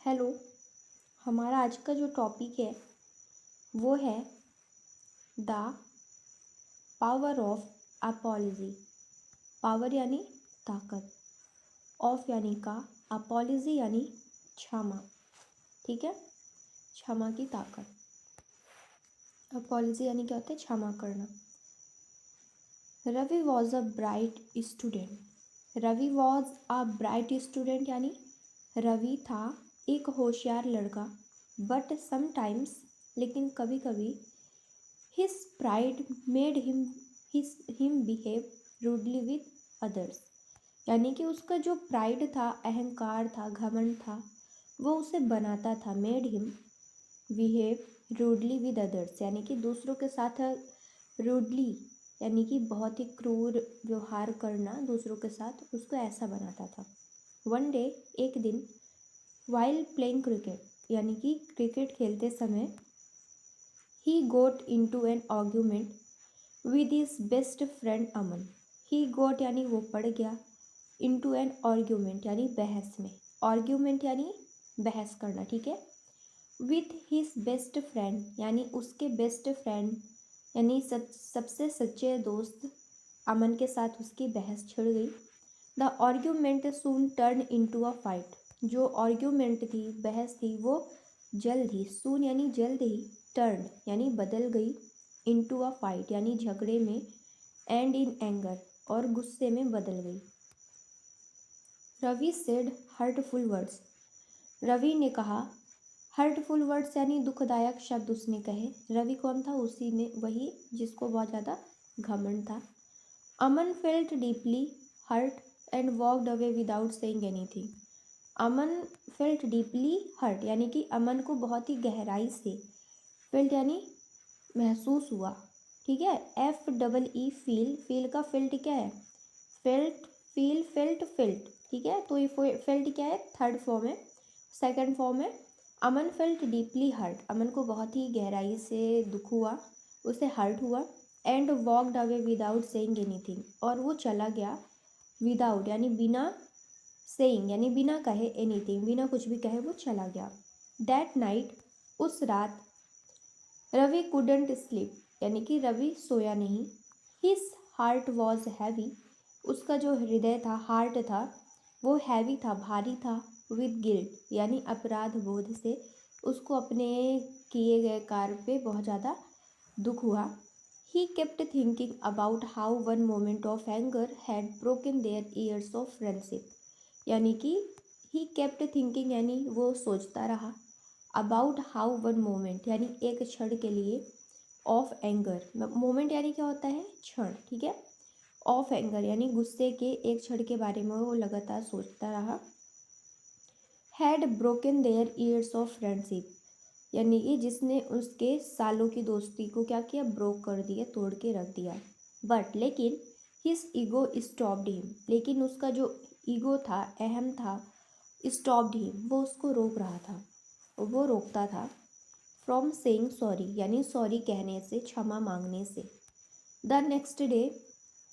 Hello. हमारा आज का जो टॉपिक है वो है the power of apology. Power यानी ताकत, ऑफ यानी का, अपॉलजी यानी क्षमा। ठीक है, क्षमा की ताकत। अपॉलजी यानी क्या होता है? क्षमा करना। Ravi was a bright student. Ravi was a bright student यानी रवि था एक होशियार लड़का। बट समटाइम्स, लेकिन कभी कभी, his pride made him behave rudely with others. यानी कि उसका जो प्राइड था, अहंकार था, घमंड था, वो उसे बनाता था। Made him behave rudely with others यानी कि दूसरों के साथ रूडली यानी कि बहुत ही क्रूर व्यवहार करना दूसरों के साथ, उसको ऐसा बनाता था। वन डे, एक दिन, वाइल प्लेइंग क्रिकेट यानी कि क्रिकेट खेलते समय, he got into an argument with his best friend Aman. he got यानी वो पड़ गया, into an argument यानी बहस में। argument यानी बहस करना, ठीक है। with his best friend यानी उसके बेस्ट फ्रेंड यानी सबसे सच्चे दोस्त अमन के साथ उसकी बहस छिड़ गई। The argument soon turn into a fight. जो आर्ग्यूमेंट थी, बहस थी, वो जल्द ही, सून यानी जल्द ही, टर्न यानी बदल गई, इनटू अ फाइट यानी झगड़े में, एंड इन एंगर और गुस्से में बदल गई। Ravi said hurtful words. Ravi ने कहा हर्टफुल वर्ड्स यानी दुखदायक शब्द उसने कहे। रवि कौन था? उसी ने, वही जिसको बहुत ज़्यादा घमंड था। Aman felt deeply hurt and walked away without saying anything. Aman felt deeply hurt यानी कि अमन को बहुत ही गहराई से, फेल्ट यानी महसूस हुआ, ठीक है। F double E feel, feel का फेल्ट क्या है? फेल्ट, फील, फेल्ट, फेल्ट, ठीक है। तो ये फेल्ट क्या है? थर्ड फॉर्म है। सेकंड फॉर्म है अमन फेल्ट डीपली हर्ट। अमन को बहुत ही गहराई से दुख हुआ, उसे हर्ट हुआ। And walked away without saying anything, और वो चला गया विदाउट यानी बिना, सेइंग यानी बिना कहे, एनीथिंग बिना कुछ भी कहे वो चला गया। दैट नाइट, उस रात, रवि कुडंट स्लीप यानी कि रवि सोया नहीं। हिज हार्ट वॉज हैवी, उसका जो हृदय था, हार्ट था, वो हैवी था, भारी था। विद गिल्ट यानी अपराध बोध से, उसको अपने किए गए कार्य पे बहुत ज़्यादा दुख हुआ। He kept thinking about how one moment of anger had broken their years of friendship. यानी कि ही केप्ट थिंकिंग यानी वो सोचता रहा, अबाउट हाउ वन मोमेंट यानी एक क्षण के लिए, ऑफ एंगर, मोमेंट यानी क्या होता है? क्षण, ठीक है। ऑफ एंगर यानी गुस्से के एक क्षण के बारे में वो लगातार सोचता रहा। Had broken their years of friendship यानी कि जिसने उसके सालों की दोस्ती को क्या किया? ब्रोक कर दिया, तोड़ के रख दिया। बट लेकिन, हिज ईगो स्टॉप्ड हिम, लेकिन उसका जो ईगो था, अहम था, स्टॉप्ड हिम, वो उसको रोक रहा था, वो रोकता था। फ्रॉम सेइंग सॉरी यानी सॉरी कहने से, क्षमा मांगने से। द नेक्स्ट डे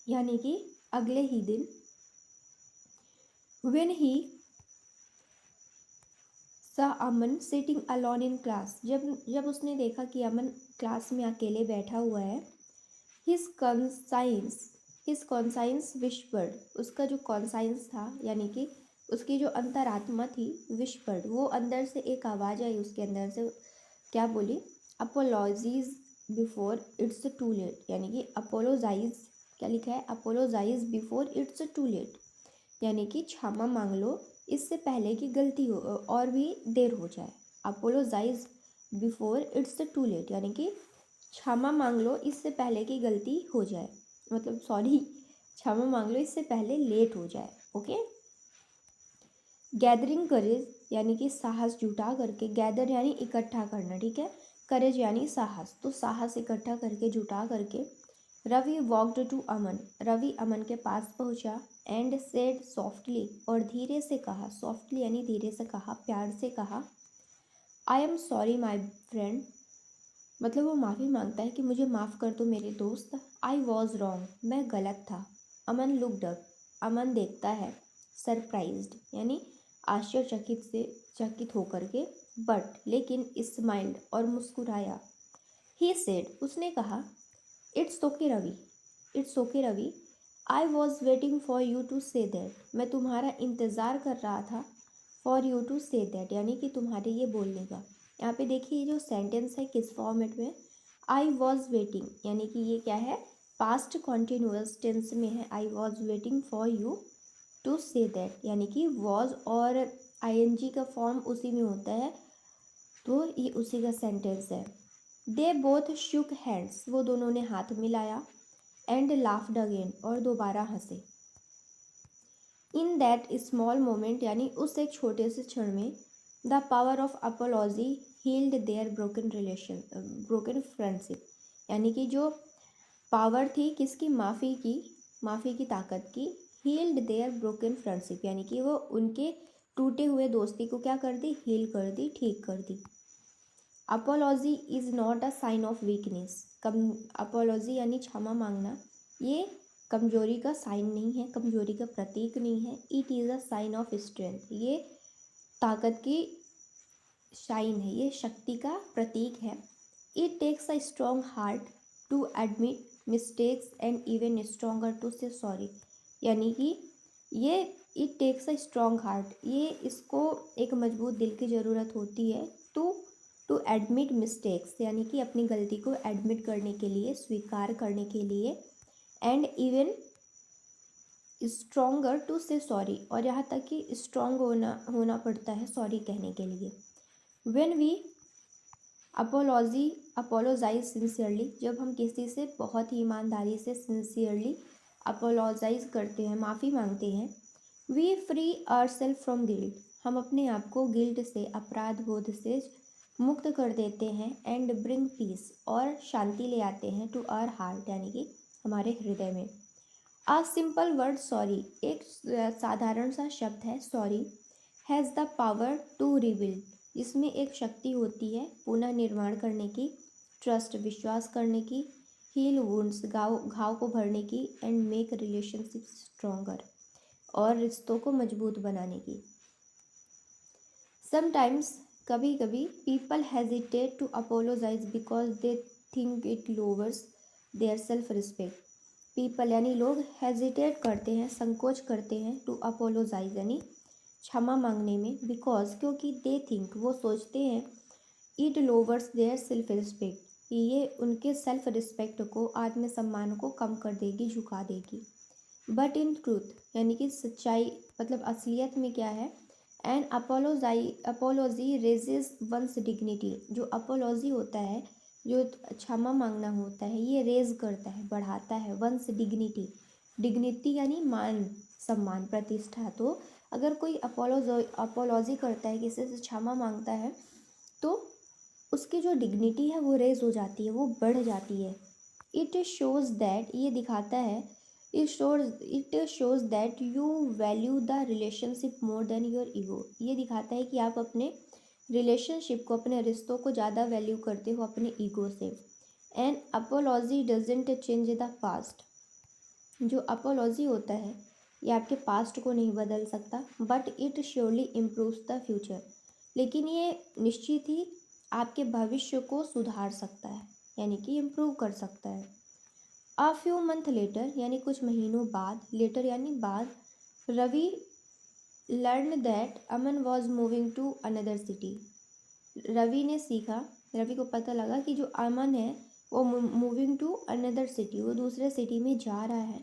यानी कि अगले ही दिन, व्हेन ही सा अमन सिटिंग अलोन इन क्लास, जब उसने देखा कि अमन क्लास में अकेले बैठा हुआ है। His conscience, his conscience whispered, उसका जो कॉन्साइंस था यानी कि उसकी जो अंतरात्मा थी, विस्पर्ड, वो अंदर से एक आवाज़ आई उसके अंदर से, क्या बोली? Apologies before it's too late यानी कि अपोलोजाइज, क्या लिखा है? Apologize before it's too late यानी कि क्षमा मांग लो इससे पहले कि गलती हो और भी देर हो जाए। Apologize before it's too late यानी कि क्षमा मांग लो इससे पहले कि गलती हो जाए, मतलब सॉरी, क्षमा मांग लो इससे पहले लेट हो जाए। ओके। गैदरिंग करेज यानी कि साहस जुटा करके, गैदर यानी इकट्ठा करना, ठीक है। करेज यानी साहस, तो साहस इकट्ठा करके, जुटा करके, रवि वॉक्ड टू अमन, रवि अमन के पास पहुंचा। एंड सेड सॉफ्टली, और धीरे से कहा, सॉफ्टली यानी धीरे से कहा, प्यार से कहा, I am sorry my friend, मतलब वो माफ़ी मांगता है कि मुझे माफ़ कर दो मेरे दोस्त। आई वॉज रॉन्ग, मैं गलत था। अमन लुक्ड अप, अमन देखता है। सरप्राइज्ड यानी चकित होकर के। बट लेकिन स्माइल्ड और मुस्कुराया। ही सेड उसने कहा, it's okay Ravi, it's okay Ravi, I was waiting for you to say that, मैं तुम्हारा इंतज़ार कर रहा था। For you to say that यानी कि तुम्हारे ये बोलने का। यहाँ पे देखिए ये जो सेंटेंस है किस फॉर्मेट में, आई वॉज वेटिंग यानी कि ये क्या है, पास्ट कॉन्टिन्यूअस टेंस में है। I was waiting for you to say that यानी कि वॉज और आईएनजी का फॉर्म उसी में होता है, तो ये उसी का सेंटेंस है। दे बोथ शुक हैंड्स वो दोनों ने हाथ मिलाया। एंड लाफ्ड अगेन और दोबारा हंसे। इन दैट स्मॉल मोमेंट यानी उस एक छोटे से क्षण में, the power of apology healed their broken friendship यानी कि जो पावर थी किसकी, माफ़ी की ताकत की। हील्ड देयर ब्रोकन फ्रेंडशिप यानी कि वो उनके टूटे हुए दोस्ती को क्या कर दी, हील कर दी, ठीक कर दी। Apology is not a sign of weakness, apology यानी क्षमा मांगना ये कमजोरी का साइन नहीं है, कमजोरी का प्रतीक नहीं है। It is a sign of strength, ये ताकत की साइन है, ये शक्ति का प्रतीक है। It takes a strong heart to admit mistakes and even stronger to say sorry यानी कि ये it takes a strong heart, ये इसको एक मजबूत दिल की ज़रूरत होती है। टू एडमिट मिस्टेक्स यानी कि अपनी गलती को एडमिट करने के लिए, स्वीकार करने के लिए। And even stronger to say sorry और यहाँ तक कि स्ट्रॉन्ग होना पड़ता है सॉरी कहने के लिए। व्हेन वी अपोलोजाइज सिंसियरली, जब हम किसी से बहुत ही ईमानदारी से सिंसियरली अपोलोजाइज करते हैं, माफ़ी मांगते हैं। We free ourselves from guilt, हम अपने आप को गिल्ट से, अपराध बोध से मुक्त कर देते हैं। एंड ब्रिंग पीस और शांति ले आते हैं टू आवर हार्ट यानी कि हमारे हृदय में। आ सिंपल वर्ड सॉरी, एक साधारण सा शब्द है sorry, has the power to rebuild, इसमें एक शक्ति होती है पुनः निर्माण करने की, ट्रस्ट विश्वास करने की, हील वुंड्स घाव को भरने की, एंड मेक रिलेशनशिप स्ट्रोंगर और रिश्तों को मजबूत बनाने की। समटाइम्स कभी कभी people hesitate to apologize because they think it lowers their self respect, people यानी लोग हेजिटेट करते हैं, संकोच करते हैं टू अपोलोजाइज यानी क्षमा मांगने में, बिकॉज क्योंकि दे थिंक वो सोचते हैं, it lowers their self respect ये उनके सेल्फ रिस्पेक्ट को, आत्मसम्मान को कम कर देगी, झुका देगी। बट इन ट्रूथ यानी कि सच्चाई मतलब असलियत में क्या है, an apology raises one's dignity, जो अपोलॉजी होता है, जो क्षमा मांगना होता है, ये रेज करता है, बढ़ाता है वंस डिग्निटी, डिग्निटी यानी मान सम्मान प्रतिष्ठा। तो अगर कोई अपोलॉजी करता है, किसी से क्षमा मांगता है, तो उसकी जो डिग्निटी है वो रेज हो जाती है, वो बढ़ जाती है। इट शोज़ दैट ये दिखाता है, it shows that you value the relationship more than your ego, ये दिखाता है कि आप अपने रिलेशनशिप को, अपने रिश्तों को ज़्यादा वैल्यू करते हो अपने ईगो से। And apology doesn't change the past, जो अपोलॉजी होता है ये आपके पास्ट को नहीं बदल सकता, but it surely improves the future, लेकिन ये निश्चित ही आपके भविष्य को सुधार सकता है यानी कि इम्प्रूव कर सकता है। अ फ्यू मंथ लेटर यानी कुछ महीनों बाद, लेटर यानी बाद, Ravi learn that Aman was moving to another city, Ravi को पता लगा कि जो अमन है वो मूविंग टू अनदर सिटी, वो दूसरे सिटी में जा रहा है।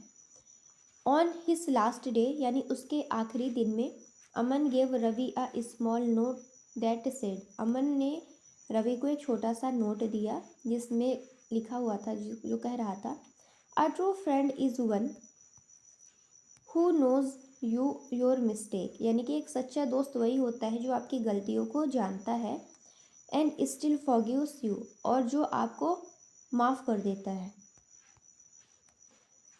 ऑन हिज लास्ट डे यानी उसके आखिरी दिन में, Aman gave Ravi a small note that said, Aman ने रवि को एक छोटा सा नोट दिया जिसमें लिखा हुआ था, जो कह रहा था, a true friend is one who nose your mistake, यानी कि एक सच्चा दोस्त वही होता है जो आपकी गलतियों को जानता है, एंड स्टिल फॉरगिव्स यू, और जो आपको माफ़ कर देता है।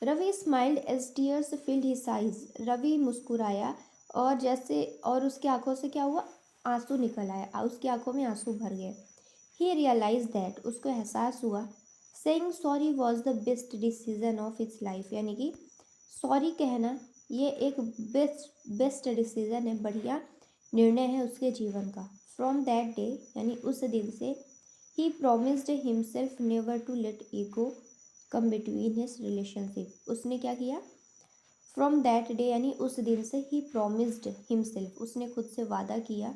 Ravi smiled as tears filled his eyes, Ravi मुस्कुराया और उसकी आंखों से क्या हुआ, आंसू निकल आया, उसकी आंखों में आंसू भर गए। ही रियलाइज दैट, उसको एहसास हुआ, saying sorry was the best decision of its life, यानी कि सॉरी कहना ये एक बेस्ट डिसीजन है, बढ़िया निर्णय है उसके जीवन का। फ्रॉम दैट डे यानी उस दिन से ही promised himself never to let ego come between his relationship. उसने क्या किया? फ्रॉम दैट डे यानी उस दिन से ही प्रोमिस्ड हिमसेल्फ, उसने खुद से वादा किया,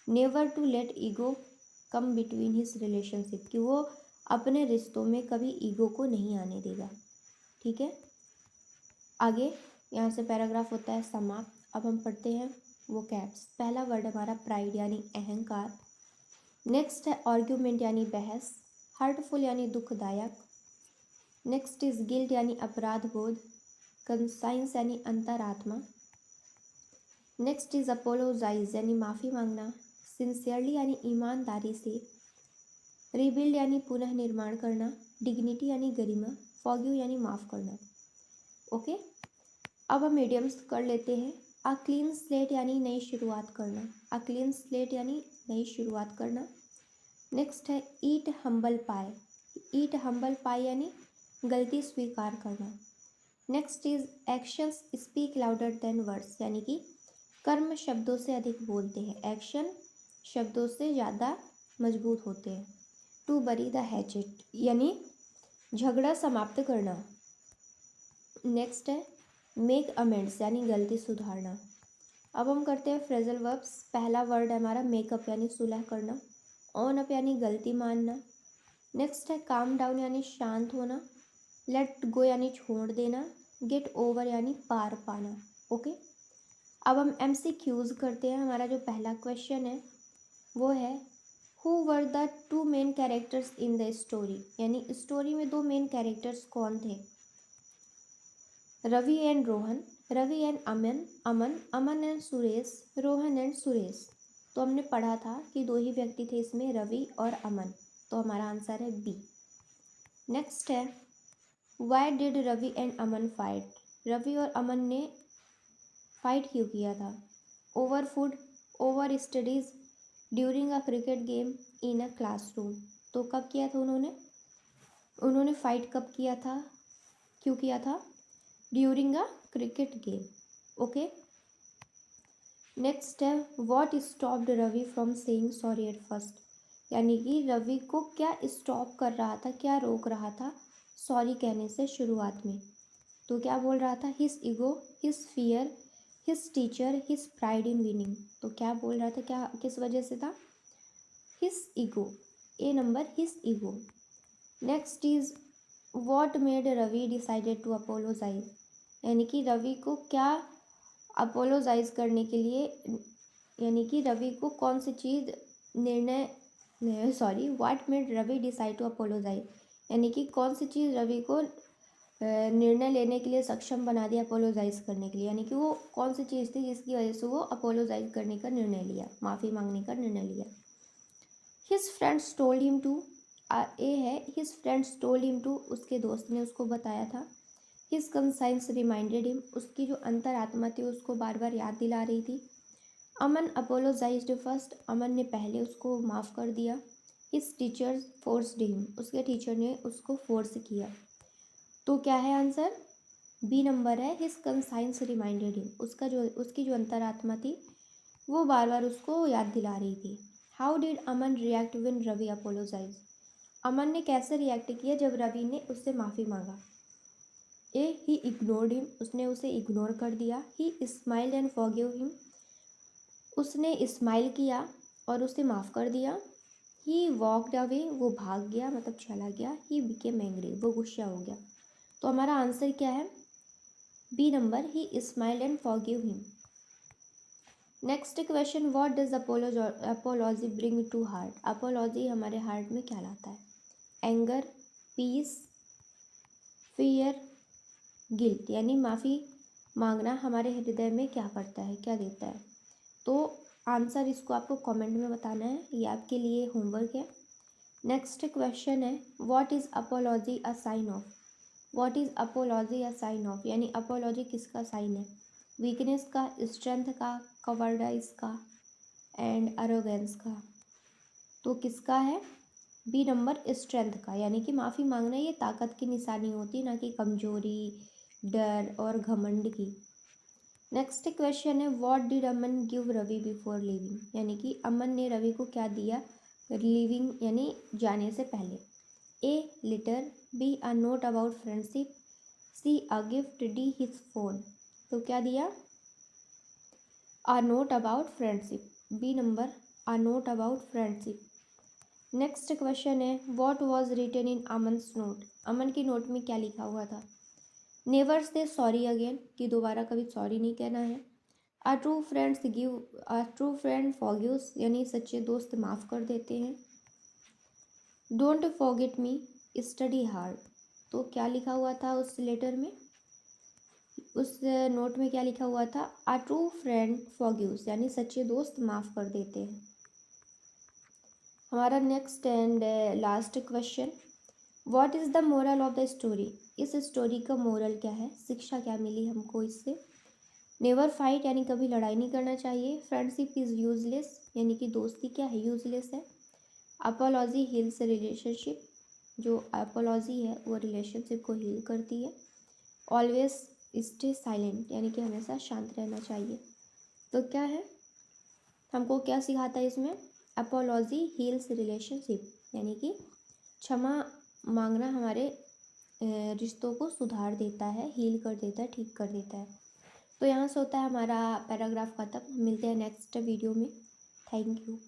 never to let ego come between his relationship, कि वो अपने रिश्तों में कभी ईगो को नहीं आने देगा। ठीक है, आगे यहाँ से पैराग्राफ होता है समाप्त। अब हम पढ़ते हैं वो कैप्स। पहला वर्ड हमारा प्राइड यानी अहंकार। नेक्स्ट है आर्ग्यूमेंट यानी बहस। हर्टफुल यानी दुखदायक। नेक्स्ट इज गिल्ट यानी अपराध बोध। कंसाइंस यानी अंतरात्मा। नेक्स्ट इज अपोलोजाइज यानी माफ़ी मांगना। सिंसियरली यानी ईमानदारी से। रिबिल्ड यानी पुनः निर्माण करना। डिग्निटी यानी गरिमा। फॉरगिव यानी माफ़ करना। ओके, अब हम मीडियम्स कर लेते हैं। अ क्लीन स्लेट यानी नई शुरुआत करना। अ क्लीन स्लेट यानी नई शुरुआत करना। नेक्स्ट है ईट हम्बल पाई। ईट हम्बल पाई यानी गलती स्वीकार करना। Next is actions speak louder than words, यानी कि कर्म शब्दों से अधिक बोलते हैं, एक्शन शब्दों से ज़्यादा मजबूत होते हैं। टू बरी द हैचेट यानी झगड़ा समाप्त करना। नेक्स्ट है मेक अमेंड्स यानी गलती सुधारना। अब हम करते हैं फ्रेजल वर्ब्स। पहला वर्ड है हमारा मेकअप यानी सुलह करना। ऑन अप यानी गलती मानना। नेक्स्ट है काम डाउन यानी शांत होना। लेट गो यानी छोड़ देना। गेट ओवर यानी पार पाना। ओके, अब हम MCQs करते हैं। हमारा जो पहला क्वेश्चन है वो है who were the two main characters in the story, यानी स्टोरी में दो मेन कैरेक्टर्स कौन थे? Ravi and Rohan, Ravi and Aman, Aman and Suresh, Rohan and Suresh. तो हमने पढ़ा था कि दो ही व्यक्ति थे इसमें, रवि और अमन, तो हमारा आंसर है बी। नेक्स्ट है why did Ravi and Aman fight. Ravi और अमन ने फाइट क्यों किया था? Over food, over studies, during a cricket game, in a classroom. तो कब किया था उन्होंने फाइट कब किया था, क्यों किया था? During a cricket game. Okay, next है what stopped Ravi from saying sorry at first, यानी कि रवि को क्या स्टॉप कर रहा था, क्या रोक रहा था सॉरी कहने से शुरुआत में? तो क्या बोल रहा था? His ego, his fear, his teacher, his pride in winning. तो क्या बोल रहा था, क्या किस वजह से था? His ego. A number his ego. Next is what made Ravi decided to apologise, यानी कि रवि को क्या अपोलोजाइज करने के लिए, यानी कि रवि को कौन सी चीज़ what made Ravi decide to apologise, यानी कि कौन सी चीज़ रवि को निर्णय लेने के लिए सक्षम बना दिया अपोलोजाइज करने के लिए, यानी कि वो कौन सी चीज़ थी जिसकी वजह से वो अपोलोजाइज करने का निर्णय लिया, माफ़ी मांगने का निर्णय लिया। His friends told him to, A है his friends told him to, उसके दोस्त ने उसको बताया था। हिज कंसाइंस रिमाइंडेड हिम, उसकी जो अंतरात्मा थी उसको बार बार याद दिला रही थी। अमन अपोलोजाइज्ड फर्स्ट, अमन ने पहले उसको माफ़ कर दिया। हिज टीचर्स फोर्स्ड हिम, उसके टीचर ने उसको फोर्स किया। तो क्या है आंसर? बी नंबर है हिज कंसाइंस रिमाइंडेड हिम, उसकी जो अंतरात्मा थी वो बार बार उसको याद दिला रही थी। How did Aman react when Ravi apologise, Aman ने कैसे रिएक्ट किया जब रवि ने उससे माफ़ी मांगा? ए ही इग्नोर्ड हिम, उसने उसे इग्नोर कर दिया। ही स्माइल्ड एंड फॉरगिव हिम, उसने स्माइल किया और उसे माफ़ कर दिया। ही वॉकड अवे, वो भाग गया मतलब चला गया। ही बिकेम एंग्री, वो गुस्सा हो गया। तो हमारा आंसर क्या है? B number he smiled and forgive him. Next question what does apology bring to heart, apology हमारे हार्ट में क्या लाता है? एंगर, पीस, फियर, गिल्ट, यानी माफ़ी मांगना हमारे हृदय में क्या करता है, क्या देता है? तो आंसर इसको आपको कमेंट में बताना है, ये आपके लिए होमवर्क है। नेक्स्ट क्वेश्चन है what is apology a sign of, what is apology a sign of, यानी अपोलॉजी किसका साइन है? वीकनेस का, स्ट्रेंथ का, कवर्डाइज का एंड अरोगेंस का। तो किसका है? बी नंबर स्ट्रेंथ का, यानी कि माफ़ी मांगना ये ताकत की निशानी होती है, ना कि कमजोरी, डर और घमंड की। नेक्स्ट क्वेश्चन है what did Aman give Ravi before living, यानी कि अमन ने रवि को क्या दिया लिविंग यानी जाने से पहले। A letter, B a note about friendship, C a gift, D his phone. तो क्या दिया, a note about friendship, B number a note about friendship. Next question है what was written in Aman's note, Aman की note में क्या लिखा हुआ था। नेवर से सॉरी अगेन, कि दोबारा कभी सॉरी नहीं कहना है। A true friends give, a true friend forgives, यानी सच्चे दोस्त माफ़ कर देते हैं। Don't forget me, study hard. तो क्या लिखा हुआ था उस लेटर में, उस नोट में क्या लिखा हुआ था, अ ट्रू फ्रेंड फॉरगिव्स, यानी सच्चे दोस्त माफ़ कर देते हैं। हमारा next and last question, what is the moral of the story, इस स्टोरी का मोरल क्या है, शिक्षा क्या मिली हमको इससे। नेवर फाइट, यानी कभी लड़ाई नहीं करना चाहिए। फ्रेंडशिप इज़ यूजलेस, यानी कि दोस्ती क्या है, यूजलेस है। अपोलॉजी हील्स रिलेशनशिप, जो अपोलॉजी है वो रिलेशनशिप को हील करती है। ऑलवेज स्टे साइलेंट, यानी कि हमेशा शांत रहना चाहिए। तो क्या है, हमको क्या सिखाता है इसमें, अपोलॉजी हील्स रिलेशनशिप, यानी कि क्षमा मांगना हमारे रिश्तों को सुधार देता है, हील कर देता है, ठीक कर देता है। तो यहाँ से होता है हमारा पैराग्राफ ख़त्म। मिलते हैं नेक्स्ट वीडियो में। Thank you.